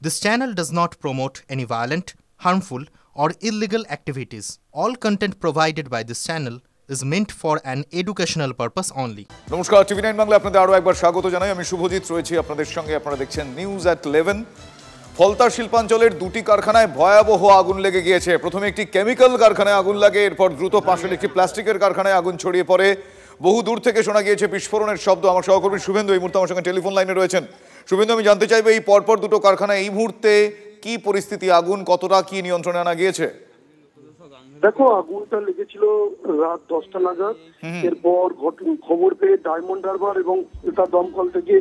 This channel does not promote any violent, harmful, or illegal activities. All content provided by this channel is meant for an educational purpose only. নমস্কার, টিভি9 বাংলা আপনাদের আরো একবার স্বাগত জানাই। আমি শুভজিৎ রয়েছি আপনাদের সঙ্গে। আপনারা দেখছেন নিউজ এট 11। ফলতা শিল্পাঞ্চলের দুটি কারখানায় ভয়াবহ আগুন লেগে গিয়েছে। প্রথমে একটি কেমিক্যাল কারখানায় আগুন লাগে, এরপর দ্রুত পাশের একটি প্লাস্টিকের কারখানায় আগুন ছড়িয়ে পড়ে। বহু দূর থেকে শোনা গিয়েছে বিস্ফোরণের শব্দ। আমার সহকর্মী শুভেন্দু এই মুহূর্তে আমার সঙ্গে টেলিফোন লাইনে রয়েছেন। শুভেন্দু, আমি জানতে চাইবো এই পরপর দুটো কারখানায় এই মুহূর্তে কি পরিস্থিতি, আগুন কতটা কি নিয়ন্ত্রণে আনা গিয়েছে? দেখো, আগুনটা লেগেছিল রাত 10টা নাগাদ। এরপর খবর পেয়ে ডায়মন্ড হারবার এবং তার দমকল থেকে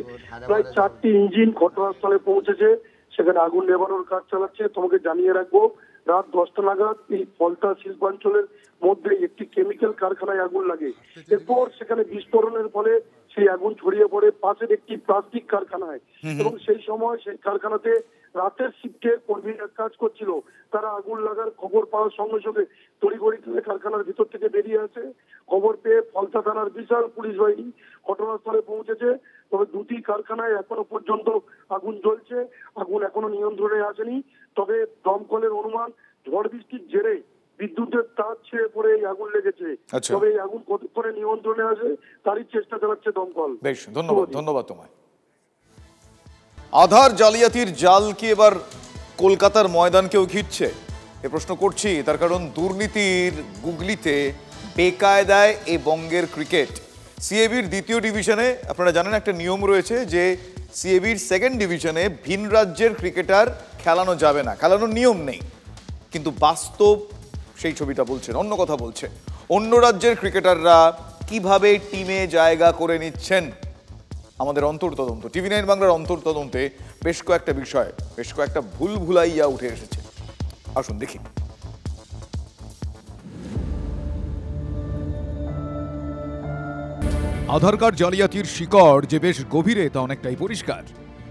প্রায় 4টি ইঞ্জিন ঘটনাস্থলে পৌঁছেছে, সেখানে আগুন নেভানোর কাজ চালাচ্ছে। তোমাকে জানিয়ে রাখবো, রাত 10টা নাগাদ এই ফলতা শিল্পাঞ্চলের মধ্যে একটি কেমিক্যাল কারখানায় আগুন লাগে। এরপর সেখানে বিস্ফোরণের ফলে সেই আগুন ছড়িয়ে পড়ে পাশের একটি প্লাস্টিক কারখানায়, এবং সেই সময় সেই কারখানাতে রাতের শিফটে কর্মীরা কাজ করছিল। তারা আগুন লাগার খবর পাওয়ার সঙ্গে সঙ্গে তড়িঘড়ি কারখানার ভিতর থেকে বেরিয়ে আসে। খবর পেয়ে ফলতা থানার বিশাল পুলিশ বাহিনী ঘটনাস্থলে পৌঁছেছে। তবে দুটি কারখানায় এখনো পর্যন্ত আগুন জ্বলছে, আগুন এখনো নিয়ন্ত্রণে আসেনি। তবে দমকলের অনুমান, ঝড় বৃষ্টির জেরে বিদ্যুতের তার ছেড়ে পড়ে এই আগুন লেগেছে। তবে এই আগুন কতক্ষণে নিয়ন্ত্রণে আসে তারই চেষ্টা চালাচ্ছে দমকল। বেশ, ধন্যবাদ তোমায়। আধার জালিয়াতির জাল কি এবার কলকাতার ময়দানকেও ঘিরছে? এ প্রশ্ন করছি তার কারণ দুর্নীতির গুগলিতে বেকায়দায় এ বঙ্গের ক্রিকেট। সিএবির দ্বিতীয় ডিভিশনে আপনারা জানেন একটা নিয়ম রয়েছে যে সিএবির সেকেন্ড ডিভিশনে ভিন রাজ্যের ক্রিকেটার খেলানো যাবে না, খেলানোর নিয়ম নেই। কিন্তু বাস্তব সেই ছবিটা বলছেন, অন্য কথা বলছে। অন্য রাজ্যের ক্রিকেটাররা কিভাবে টিমে জায়গা করে নিচ্ছেন। আমাদের অন্তর্তদন্ত, টিভি9 বাংলার অন্তর্তদন্তে বেশ কয়েকটা বিষয়, বেশ কয়েকটা ভুলভুলাইয়া উঠে এসেছে। আসুন দেখি। আধার কার্ড জালিয়াতির শিকড় যে বেশ গভীরে তা অনেকটাই পরিষ্কার।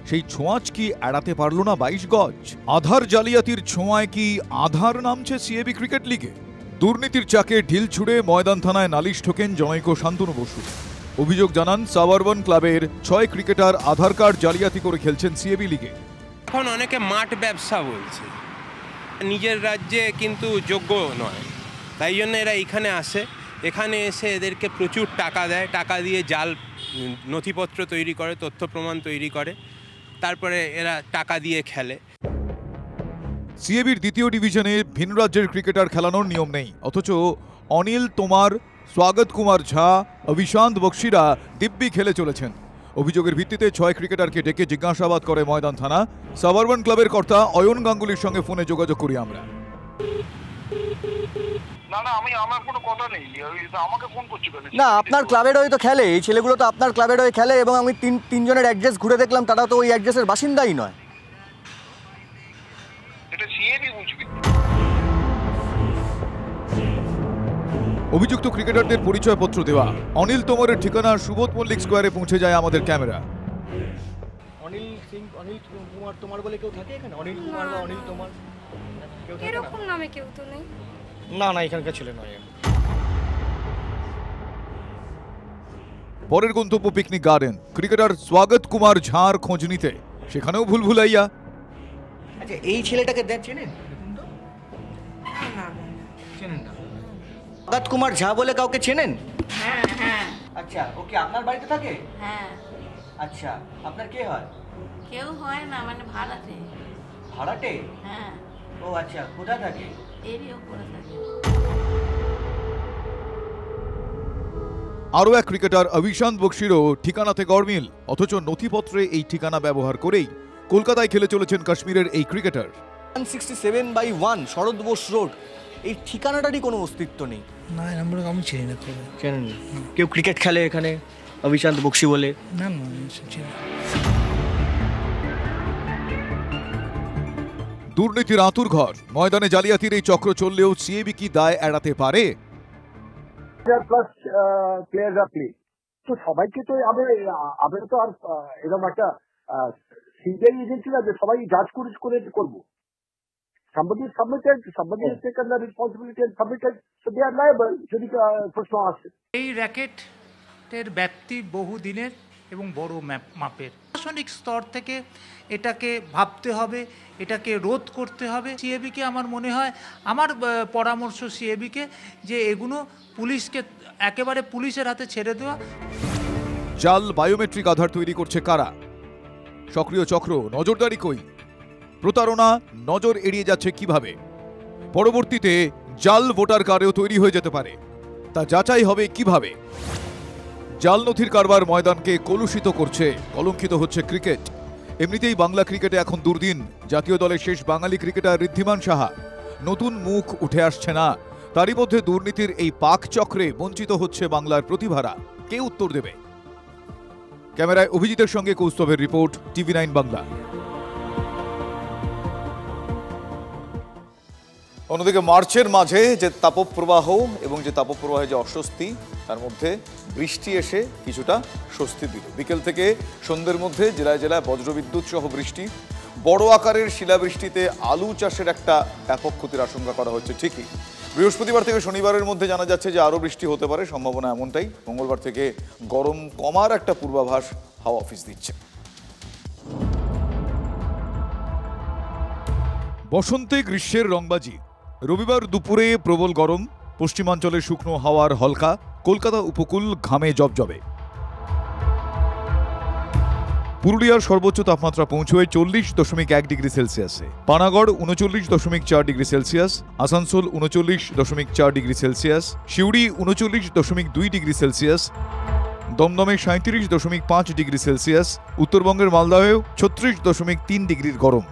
সেই ছোঁয়াচ কি এড়াতে পারল না 22 গজ? আধার জালিয়াতির ছোঁয়ায় কি আধার নামছে সিএবি ক্রিকেট লিগে? দুর্নীতির চাকে ঢিল ছুড়ে ময়দান থানায় নালিশ ঠোকেন জনৈক শান্তনু বসু। অভিযোগ জানান সাবারবন ক্লাবের 6 ক্রিকেটার আধার কার্ড জালিয়াতি করে খেলছেন সিএবি লিগে। এখন অনেকে মাঠ ব্যবসা বলছে, নিজের রাজ্যে কিন্তু যোগ্য নয়, তাই জন্য এরা এখানে আসে। এখানে এসে এদেরকে প্রচুর টাকা দেয়, টাকা দিয়ে জাল নথিপত্র তৈরি করে, তথ্য প্রমাণ তৈরি করে, তারপরে এরা টাকা দিয়ে খেলে। সিএবির দ্বিতীয় ডিভিশনে ভিন রাজ্যের ক্রিকেটার খেলানোর নিয়ম নেই, অথচ অনিল তোমার, স্বাগত কুমার ঝা, অভিশান্ত বক্সিরা দিব্যি খেলে চলেছেন। অভিযোগের ভিত্তিতে 6 ক্রিকেটারকে ডেকে জিজ্ঞাসাবাদ করে ময়দান থানা। সাবারবন ক্লাবের কর্তা অয়ন গাঙ্গুলির সঙ্গে ফোনে যোগাযোগ করি আমরা। না, আপনার ক্লাবের হয়ে তো খেলে, এই ছেলেগুলো তো আপনার ক্লাবের হয়ে খেলে, এবং আমি তিনজনের অ্যাড্রেস ঘুরে দেখলাম, তারা তো ওই অ্যাড্রেসের বাসিন্দাই নয়। অভিযুক্ত ক্রিকেটারদের পরিচয়পত্র দেওয়া। অনিল তোমরের ঠিকানা সুবোধ মল্লিক স্কোয়ারে পৌঁছে যায় আমাদের ক্যামেরা। অনিল কুমার তোমার বলে কেউ থাকে এখানে? অনিল কুমার বা অনিল তোমার কেউ থাকে? এরকম নামে কেউ তো নেই। না, এখানকার ছেলে নয়। পরের গন্তব্য পিকনিক গার্ডেন। ক্রিকেটার স্বাগত কুমার ঝার খোঁজ নিতে, সেখানেও ভুলভুলাইয়া। আচ্ছা, এই ছেলেটাকে চেনেন? চেনেন না? স্বাগত কুমার ঝা বলে কাউকে চেনেন? হ্যাঁ। আচ্ছা, ওকে আপনার বাড়িতে থাকে? হ্যাঁ। আচ্ছা, আপনার কে হয়? কেউ হয় না, মানে ভাড়াতে। ভাড়াটে? হ্যাঁ। ও আচ্ছা, কোথায় থাকে? এরই ওপরে থাকে। আরও এক ক্রিকেটার অভিশান্ত বক্সিরও ঠিকানাতে গড়মিল, অথচ নথিপত্রে এই ঠিকানা ব্যবহার করেই কলকাতায় খেলে চলেছেন কাশ্মীরের এই ক্রিকেটার। 167/1 শরৎ বোস রোড, এই ঠিকানাটারই কোনো অস্তিত্ব নেই। না, নাম্বার আমি চিনি না। চেনেন না? কেউ ক্রিকেট খেলে এখানে অভিশান্ত বক্সি বলে? না, দুর্নীতির আঁতুর ঘর, ময়দানে জালিয়াতির এই চক্র চললেও সিএবি কি দায় এড়াতে পারে? প্লাস প্লেয়াররা প্লে তো সবাইকে তো আমরা তো আর এরকম একটা সিঙ্গেল এজেন্সি না যে সবাই জাজ করে করবো। Somebody is submitted, somebody has taken the responsibility and submitted, so they are liable যদি প্রশ্ন আসে। এই র্যাকেটের ব্যাপ্তি বহু দিনের এবং বড় মাপের। প্রশাসনিক স্তর থেকে এটাকে ভাবতে হবে, এটাকে রোধ করতে হবে। সিএবিকে আমার মনে হয়, আমার পরামর্শ সিএবিকে, যে এগুলো পুলিশকে একেবারে পুলিশের হাতে ছেড়ে দেওয়া। জাল বায়োমেট্রিক আধার তৈরি করছে কারা? সক্রিয় চক্র, নজরদারি কই? প্রতারণা নজর এড়িয়ে যাচ্ছে কিভাবে? পরবর্তীতে জাল ভোটার কার্ডও তৈরি হয়ে যেতে পারে, তা যাচাই হবে কিভাবে? জাল নথির কারবার ময়দানকে কলুষিত করছে, কলঙ্কিত হচ্ছে ক্রিকেট। এমনিতেই বাংলা ক্রিকেটে এখন দুর্দিন। জাতীয় দলের শেষ বাঙালি ক্রিকেটার ঋদ্ধিমান সাহা, নতুন মুখ উঠে আসছে না। তারই মধ্যে দুর্নীতির এই পাক চক্রে বঞ্চিত হচ্ছে বাংলার প্রতিভারা। কে উত্তর দেবে? ক্যামেরায় অভিজিতের সঙ্গে কৌস্তভের রিপোর্ট, TV9 বাংলা। অন্যদিকে মার্চের মাঝে যে তাপপ্রবাহ এবং যে তাপপ্রবাহে যে অস্বস্তি, তার মধ্যে বৃষ্টি এসে কিছুটা স্বস্তি দিল। বিকেল থেকে সন্ধ্যের মধ্যে জেলায় জেলায় বজ্রবিদ্যুৎ সহ বৃষ্টি, বড় আকারের শিলাবৃষ্টিতে আলু চাষের একটা ব্যাপক ক্ষতির আশঙ্কা করা হচ্ছে। ঠিকই বৃহস্পতিবার থেকে শনিবারের মধ্যে জানা যাচ্ছে যে আরও বৃষ্টি হতে পারে, সম্ভাবনা এমনটাই। মঙ্গলবার থেকে গরম কমার একটা পূর্বাভাস হাওয়া অফিস দিচ্ছে। বসন্তে গ্রীষ্মের রংবাজি। রবিবার দুপুরে প্রবল গরম, পশ্চিমাঞ্চলে শুকনো হাওয়ার হলকা, কলকাতা উপকূল ঘামে জবজবে। পুরুলিয়ার সর্বোচ্চ তাপমাত্রা পৌঁছয় 40.1 ডিগ্রি সেলসিয়াসে। Panagarh 39.4 degree Celsius, Asansol 39.4 degree Celsius, Suri 39.2 degree Celsius, দমদমে 37.5 ডিগ্রি সেলসিয়াস, উত্তরবঙ্গের মালদাহেও 36.3 ডিগ্রির গরম।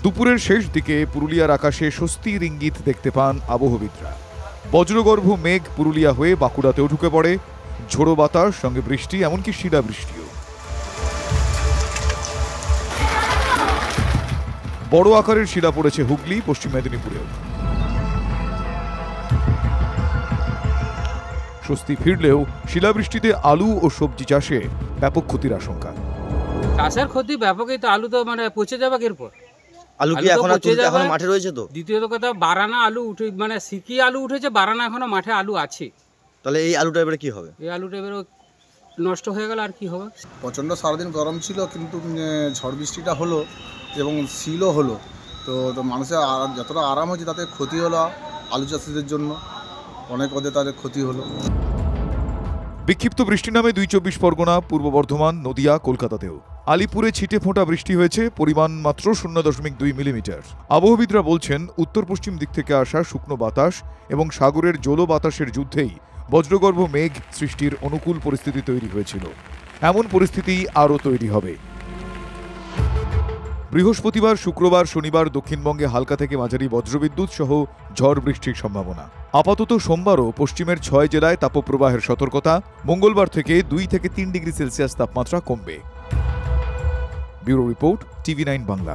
দুপুরের শেষ দিকে পুরুলিয়ার আকাশে স্বস্তির ইঙ্গিত দেখতে পান আবহবিদরা। বজ্রগর্ভ মেঘ পুরুলিয়া হয়ে বাঁকুড়াতেও ঢুকে পড়ে, ঝোড়ো বাতাস সঙ্গে বৃষ্টি, এমনকি শিলাবৃষ্টিও। বড় আকারের শিলা পড়েছে হুগলি, পশ্চিম মেদিনীপুরেও। স্বস্তি ফিরলেও শিলাবৃষ্টিতে আলু ও সবজি চাষে ব্যাপক ক্ষতির আশঙ্কা। চাষের ক্ষতি ব্যাপকই, তো আলু তো মানে পচে যাবে এরপর। আলু কি এখন মাঠে রয়েছে? তো দ্বিতীয়ত কথা, বারানা আলু উঠে, মানে সিকি আলু উঠেছে, বারানা এখনো মাঠে আলু আছে। তাহলে এই আলুটা এবারে কি হবে? এই আলুটা এবারে নষ্ট হয়ে গেল, আর কি হবে? প্রচণ্ড সারাদিন গরম ছিল, কিন্তু ঝড় বৃষ্টিটা হলো এবং শিলও হলো, তো মানুষের যতটা আরাম হয়েছে তাতে ক্ষতি হলো আলু চাষিদের জন্য, অনেক ওদের তাদের ক্ষতি হলো। বিক্ষিপ্ত বৃষ্টি নামে 24 পরগনা, পূর্ব বর্ধমান, নদিয়া, কলকাতাতেও। আলিপুরে ছিটে ফোঁটা বৃষ্টি হয়েছে, পরিমাণ মাত্র 0.2 মিলিমিটার। আবহবিদরা বলছেন, উত্তর পশ্চিম দিক থেকে আসা শুকনো বাতাস এবং সাগরের জলো বাতাসের যুদ্ধেই বজ্রগর্ভ মেঘ সৃষ্টির অনুকূল পরিস্থিতি তৈরি হয়েছিল। এমন পরিস্থিতি আরও তৈরি হবে। বৃহস্পতিবার, শুক্রবার, শনিবার দক্ষিণবঙ্গে হালকা থেকে মাঝারি বজ্রবিদ্যুৎ সহ ঝড় বৃষ্টির সম্ভাবনা। আপাতত সোমবারও পশ্চিমের 6 জেলায় তাপপ্রবাহের সতর্কতা। মঙ্গলবার থেকে 2 থেকে 3 ডিগ্রি সেলসিয়াস তাপমাত্রা কমবে। Bureau report, TV9 Bangla.